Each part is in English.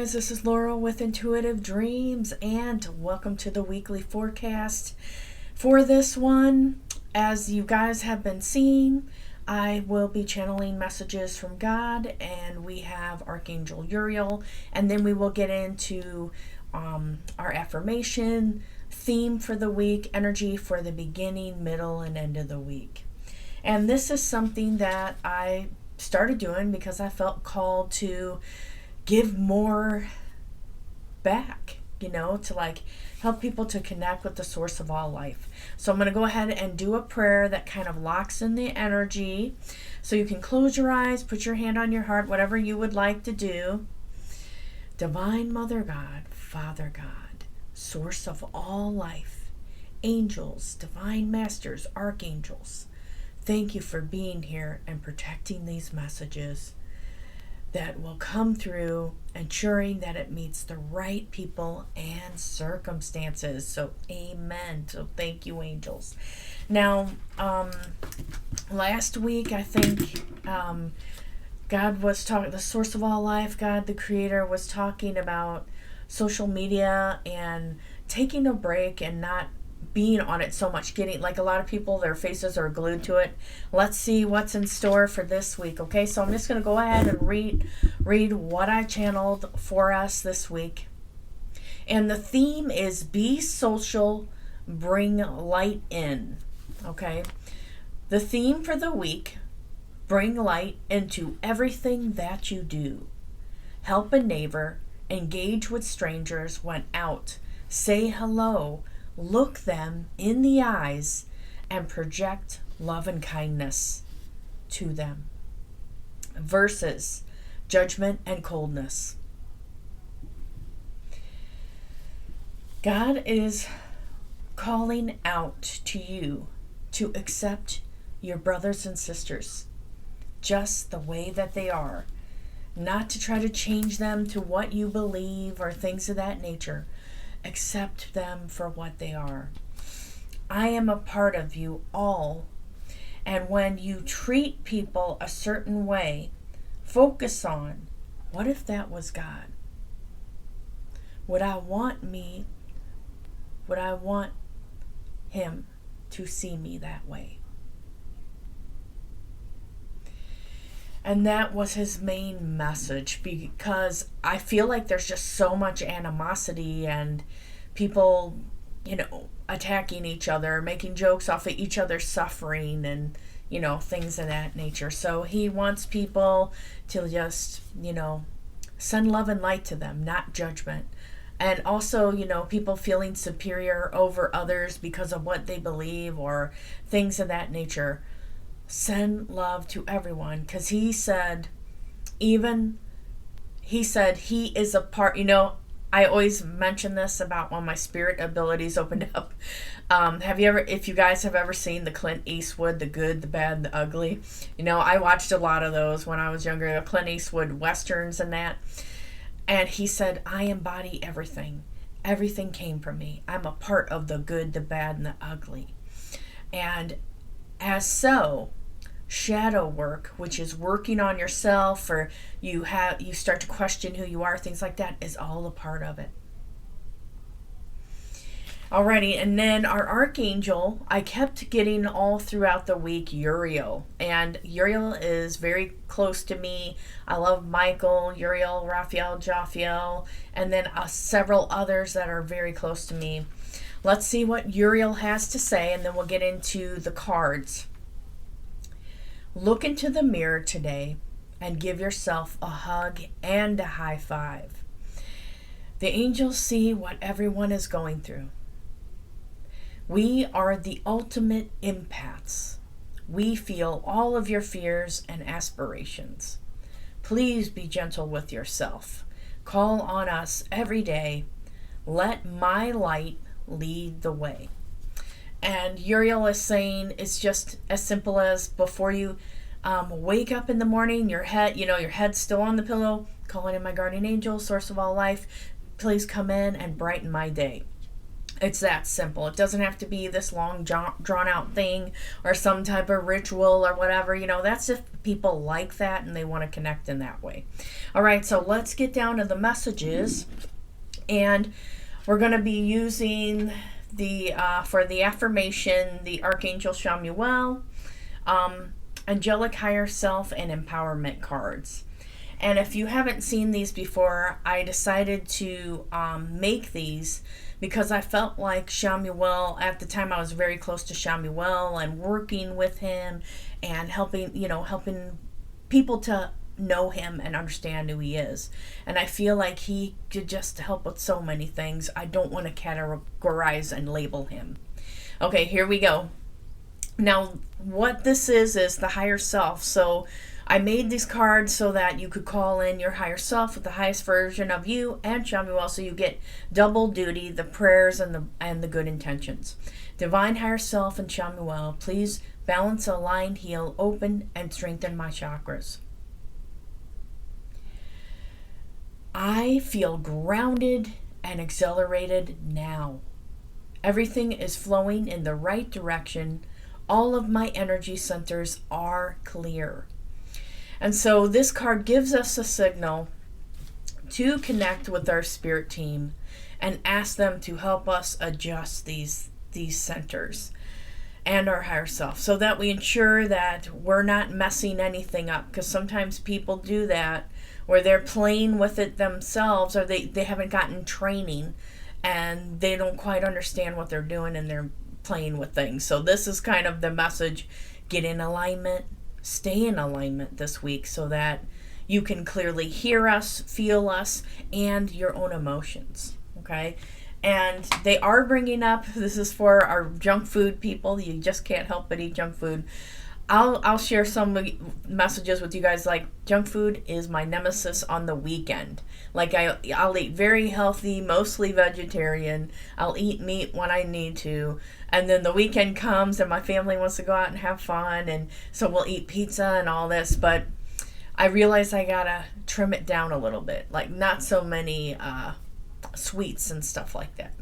guys, this is Laurel with Intuitive Dreams, and welcome to the weekly forecast. For this one, as you guys have been seeing, I will be channeling messages from God, and we have Archangel Uriel, and then we will get into our affirmation, theme for the week, energy for the beginning, middle, and end of the week. And this is something that I started doing because I felt called to give more back, to help people to connect with the source of all life. So I'm going to go ahead and do a prayer that kind of locks in the energy. So you can close your eyes, put your hand on your heart, whatever you would like to do. Divine Mother God, Father God, source of all life, angels, divine masters, archangels, thank you for being here and protecting these messages that will come through, ensuring that it meets the right people and circumstances. So amen. So thank you, angels. Now, last week, I think God was talking, the source of all life, God, the creator, was talking about social media and taking a break and not being on it so much, getting like a lot of people, their faces are glued to it. Let's see what's in store for this week. Okay, so I'm just going to go ahead and read what I channeled for us this week. And the theme is be social, bring light in. Okay, the theme for the week: bring light into everything that you do. Help a neighbor, engage with strangers when out, say hello, look them in the eyes, and project love and kindness to them. Versus judgment and coldness. God is calling out to you to accept your brothers and sisters just the way that they are, not to try to change them to what you believe or things of that nature. Accept them for what they are. I am a part of you all. And when you treat people a certain way, focus on, what if that was God? Would I want him to see me that way? And that was his main message, because I feel like there's just so much animosity and people, attacking each other, making jokes off of each other's suffering and, things of that nature. So he wants people to just, send love and light to them, not judgment. And also, people feeling superior over others because of what they believe or things of that nature. Send love to everyone, because he said he is a part. I always mention this about when my spirit abilities opened up. If you guys have ever seen the Clint Eastwood, The Good, the Bad, and the Ugly, I watched a lot of those when I was younger, the Clint Eastwood westerns and that. And he said, I embody everything. Everything came from me. I'm a part of the good, the bad, and the ugly. And as so, shadow work, which is working on yourself, or you start to question who you are, things like that, is all a part of it. Alrighty, and then our archangel, I kept getting all throughout the week Uriel. And Uriel is very close to me. I love Michael, Uriel, Raphael, Jophiel, and then several others that are very close to me. Let's see what Uriel has to say, and then we'll get into the cards. Look into the mirror today and give yourself a hug and a high five. The angels see what everyone is going through. We are the ultimate empaths. We feel all of your fears and aspirations. Please be gentle with yourself. Call on us every day. Let my light lead the way. And Uriel is saying it's just as simple as before you wake up in the morning, your head's still on the pillow, calling in my guardian angel, source of all life, please come in and brighten my day. It's that simple. It doesn't have to be this long, drawn out thing or some type of ritual or whatever. That's if people like that and they want to connect in that way. All right, so let's get down to the messages. And we're going to be using for the affirmation, the Archangel Uriel, Angelic Higher Self, and Empowerment cards. And if you haven't seen these before, I decided to make these because I felt like Shamuel, at the time I was very close to Shamuel and working with him and helping people to know him and understand who he is. And I feel like he could just help with so many things. I don't want to categorize and label him. Okay, here we go. Now, what this is the higher self. So I made these cards so that you could call in your higher self with the highest version of you and Shamuel, so you get double duty, the prayers and the good intentions. Divine higher self and Shamuel, please balance, align, heal, open, and strengthen my chakras. I feel grounded and exhilarated now. Everything is flowing in the right direction. All of my energy centers are clear. And so this card gives us a signal to connect with our spirit team and ask them to help us adjust these centers and our higher self, so that we ensure that we're not messing anything up, because sometimes people do that where they're playing with it themselves, or they haven't gotten training and they don't quite understand what they're doing and they're playing with things. So this is kind of the message: get in alignment, stay in alignment this week so that you can clearly hear us, feel us, and your own emotions. Okay? And they are bringing up, this is for our junk food people. You just can't help but eat junk food. I'll share some messages with you guys. Like, junk food is my nemesis on the weekend. Like, I'll eat very healthy, mostly vegetarian. I'll eat meat when I need to. And then the weekend comes and my family wants to go out and have fun. And so we'll eat pizza and all this. But I realize I gotta trim it down a little bit. Like, not so many sweets and stuff like that.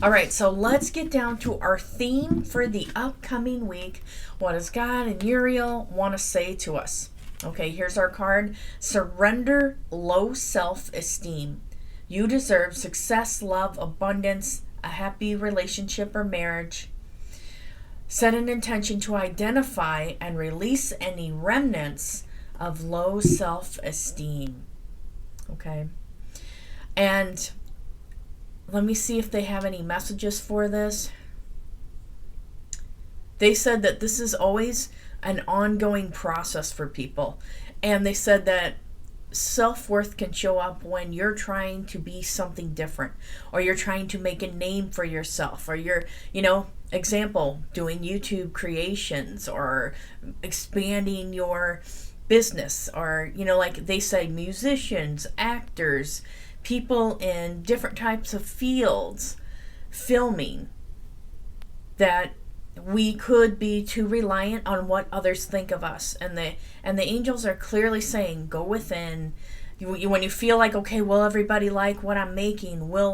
All right, so let's get down to our theme for the upcoming week. What does God and Uriel want to say to us? Okay, here's our card. Surrender low self-esteem. You deserve success, love, abundance, a happy relationship or marriage. Set an intention to identify and release any remnants of low self-esteem. Okay, and let me see if they have any messages for this. They said that this is always an ongoing process for people. And they said that self-worth can show up when you're trying to be something different, or you're trying to make a name for yourself, or you're, example, doing YouTube creations, or expanding your business, or, like they say, musicians, actors, people in different types of fields, filming, that we could be too reliant on what others think of us. And the angels are clearly saying, go within. When you feel like, okay, will everybody like what I'm making? I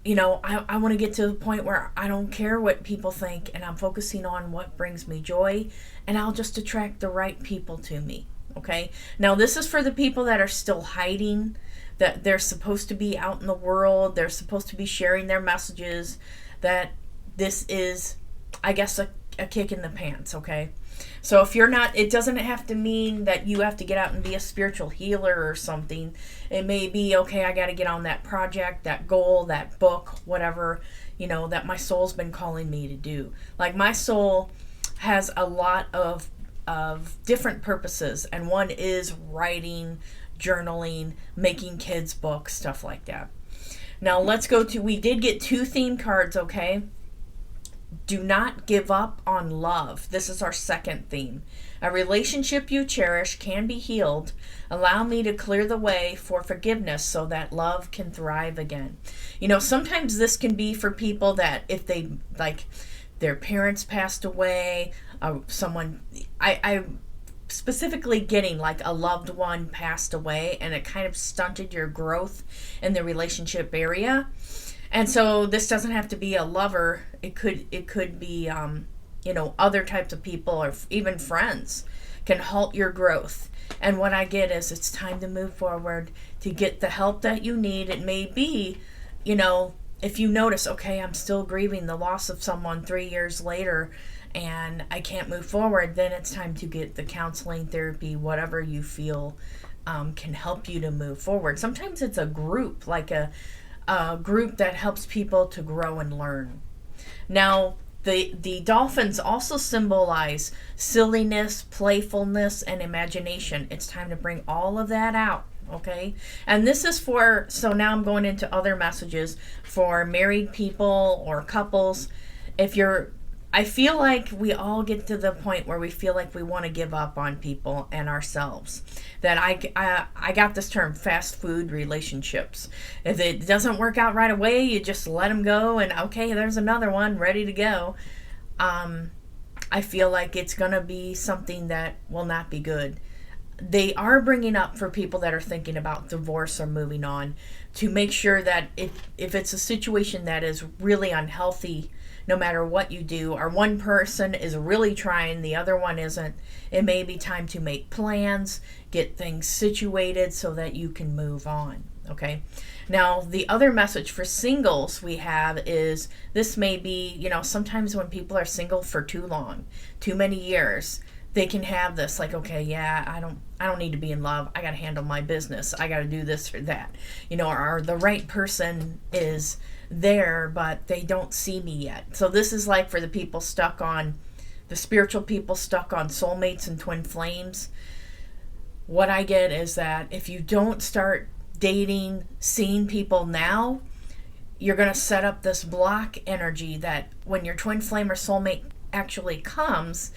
want to get to the point where I don't care what people think, and I'm focusing on what brings me joy, and I'll just attract the right people to me. Okay? Now, this is for the people that are still hiding, that they're supposed to be out in the world, they're supposed to be sharing their messages, that this is, I guess, a kick in the pants, okay? So if you're not, it doesn't have to mean that you have to get out and be a spiritual healer or something. It may be, okay, I got to get on that project, that goal, that book, whatever, that my soul's been calling me to do. Like, my soul has a lot of different purposes, and one is writing, journaling, making kids' books, stuff like that. Now let's go to, we did get 2 theme cards, okay? Do not give up on love. This is our second theme. A relationship you cherish can be healed. Allow me to clear the way for forgiveness so that love can thrive again. Sometimes this can be for people that if they, like, their parents passed away, someone, I specifically getting like a loved one passed away and it kind of stunted your growth in the relationship area. And so this doesn't have to be a lover. It could be other types of people, or even friends can halt your growth. And what I get is it's time to move forward, to get the help that you need. It may be, if you notice, okay, I'm still grieving the loss of someone 3 years later and I can't move forward, then it's time to get the counseling, therapy, whatever you feel can help you to move forward. Sometimes it's a group, like a group that helps people to grow and learn. Now, the dolphins also symbolize silliness, playfulness, and imagination. It's time to bring all of that out, okay? And this is so now I'm going into other messages for married people or couples. I feel like we all get to the point where we feel like we want to give up on people and ourselves. That I got this term, fast food relationships. If it doesn't work out right away, you just let them go, and okay, there's another one ready to go. I feel like it's going to be something that will not be good. They are bringing up for people that are thinking about divorce or moving on, to make sure that if it's a situation that is really unhealthy, no matter what you do, or one person is really trying, the other one isn't, it may be time to make plans, get things situated so that you can move on, okay? Now, the other message for singles we have is, this may be, sometimes when people are single for too long, too many years, they can have this, like, okay, yeah, I don't need to be in love. I got to handle my business. I got to do this or that, or the right person is there, but they don't see me yet. So this is like for the spiritual people stuck on soulmates and twin flames. What I get is that if you don't start dating, seeing people now, you're going to set up this block energy that when your twin flame or soulmate actually comes,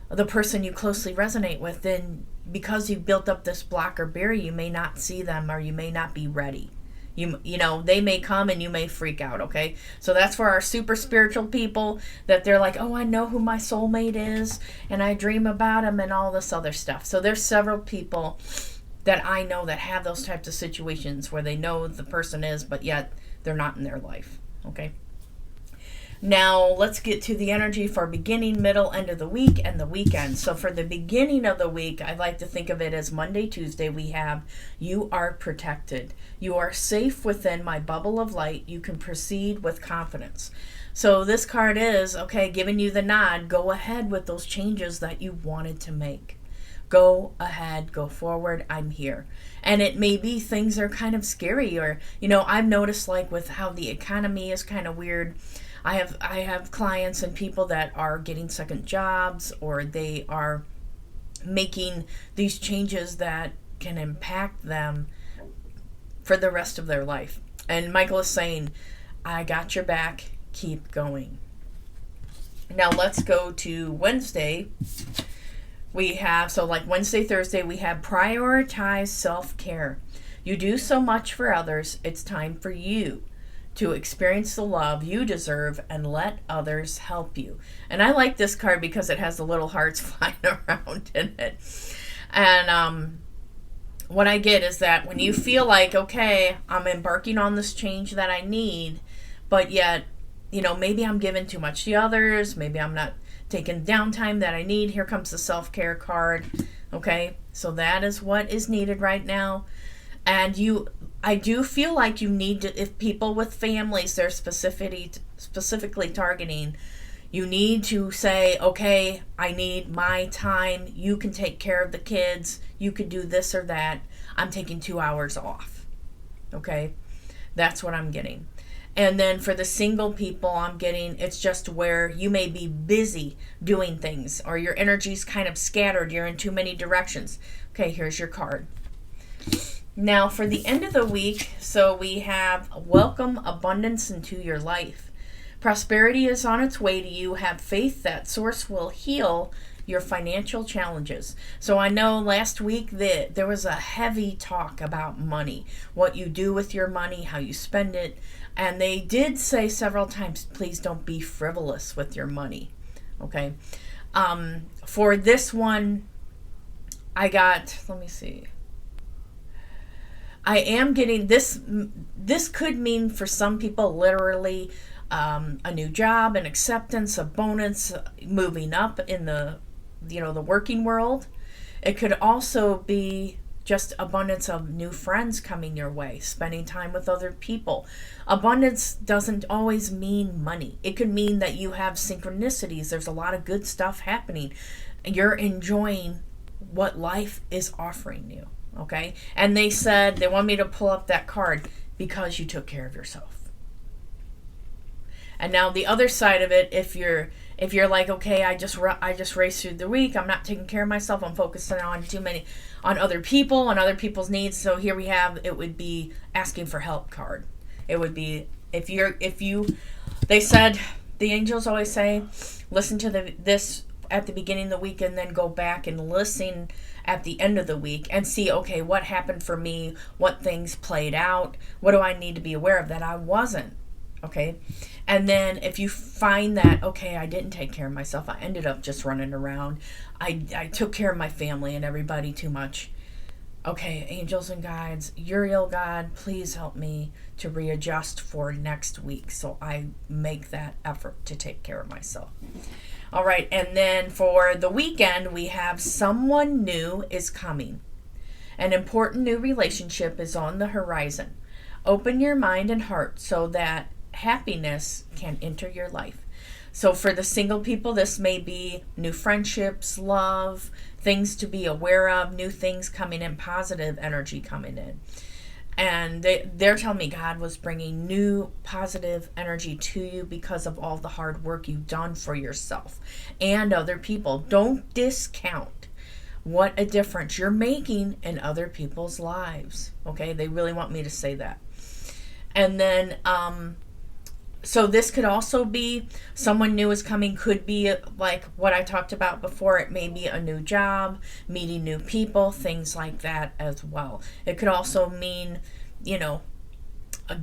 the person you closely resonate with, then because you've built up this block or barrier, you may not see them, or you may not be ready. They may come and you may freak out, okay? So that's for our super spiritual people, that they're like, oh, I know who my soulmate is, and I dream about him and all this other stuff. So there's several people that I know that have those types of situations where they know the person is, but yet they're not in their life, okay? Now, let's get to the energy for beginning, middle, end of the week, and the weekend. So for the beginning of the week, I like to think of it as Monday, Tuesday. We have, you are protected. You are safe within my bubble of light. You can proceed with confidence. So this card is, okay, giving you the nod. Go ahead with those changes that you wanted to make. Go ahead, go forward, I'm here. And it may be things are kind of scary, or, I've noticed, like, with how the economy is kind of weird. I have clients and people that are getting second jobs, or they are making these changes that can impact them for the rest of their life. And Michael is saying, I got your back, keep going. Now let's go to Wednesday. We have, Wednesday, Thursday, we have prioritize self-care. You do so much for others, it's time for you to experience the love you deserve and let others help you. And I like this card because it has the little hearts flying around in it. And what I get is that when you feel like, okay, I'm embarking on this change that I need, but yet, maybe I'm giving too much to others, maybe I'm not taking downtime that I need, here comes the self-care card, okay? So that is what is needed right now. And I do feel like you need to, if people with families they're specifically targeting, you need to say, okay, I need my time. You can take care of the kids. You can do this or that. I'm taking 2 hours off. Okay? That's what I'm getting. And then for the single people, I'm getting, it's just where you may be busy doing things, or your energy's kind of scattered. You're in too many directions. Okay, here's your card. Now, for the end of the week, so we have welcome abundance into your life. Prosperity is on its way to you. Have faith that Source will heal your financial challenges. So I know last week that there was a heavy talk about money, what you do with your money, how you spend it. And they did say several times, please don't be frivolous with your money. Okay. For this one, I got, let me see. I am getting this. This could mean for some people literally a new job, an acceptance, a bonus, moving up in the the working world. It could also be just abundance of new friends coming your way, spending time with other people. Abundance doesn't always mean money. It could mean that you have synchronicities. There's a lot of good stuff happening. You're enjoying what life is offering you, okay? And they said they want me to pull up that card because you took care of yourself. And now the other side of it, if you're like, okay, I just raced through the week, I'm not taking care of myself, I'm focusing on other people and other people's needs. So here we have, it would be asking for help card. It would be they said, the angels always say, listen to this at the beginning of the week and then go back and listen at the end of the week and see, okay, what happened for me, what things played out, what do I need to be aware of that I wasn't, okay? And then if you find that, okay, I didn't take care of myself, I ended up just running around, I took care of my family and everybody too much. Okay, angels and guides, Uriel God, please help me to readjust for next week so I make that effort to take care of myself. All right, and then for the weekend, we have someone new is coming. An important new relationship is on the horizon. Open your mind and heart so that happiness can enter your life. So for the single people, this may be new friendships, love, things to be aware of, new things coming in, positive energy coming in. And they're telling me God was bringing new positive energy to you because of all the hard work you've done for yourself and other people. Don't discount what a difference you're making in other people's lives. Okay, they really want me to say that. And then, so this could also be someone new is coming, could be like what I talked about before. It may be a new job, meeting new people, things like that as well. It could also mean,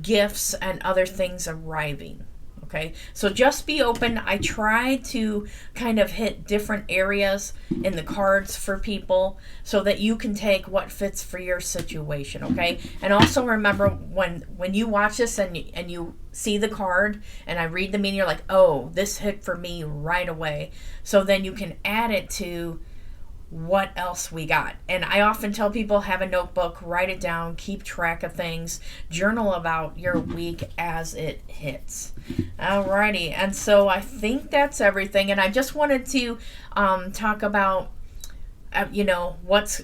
gifts and other things arriving. Okay, so just be open. I try to kind of hit different areas in the cards for people so that you can take what fits for your situation. Okay, and also remember when you watch this and you see the card and I read the meaning, you're like, oh, this hit for me right away. So then you can add it to what else we got. And I often tell people, have a notebook, write it down, keep track of things, journal about your week as it hits. Alrighty, and so I think that's everything. And I just wanted to talk about, what's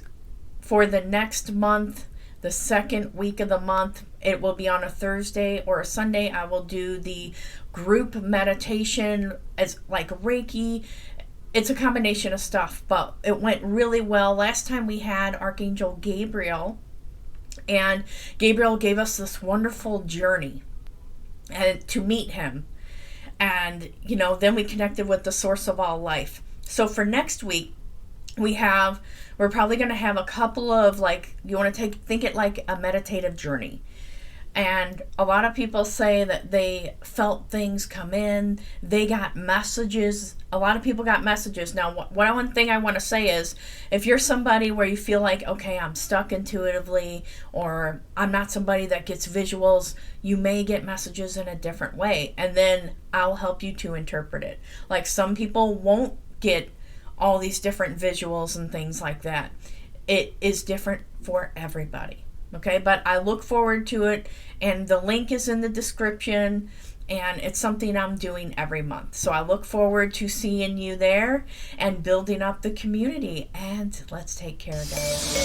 for the next month, the second week of the month. It will be on a Thursday or a Sunday. I will do the group meditation as like Reiki. It's a combination of stuff, but it went really well. Last time we had Archangel Gabriel, and Gabriel gave us this wonderful journey and to meet him. And, then we connected with the source of all life. So for next week, we're probably going to have a couple of, you want to think it like a meditative journey. And a lot of people say that they felt things come in. They got messages. A lot of people got messages. Now, one thing I want to say is, if you're somebody where you feel like, okay, I'm stuck intuitively, or I'm not somebody that gets visuals, you may get messages in a different way. And then I'll help you to interpret it. Like some people won't get all these different visuals and things like that. It is different for everybody. Okay, but I look forward to it, and the link is in the description, and it's something I'm doing every month. So I look forward to seeing you there and building up the community, and let's take care, guys.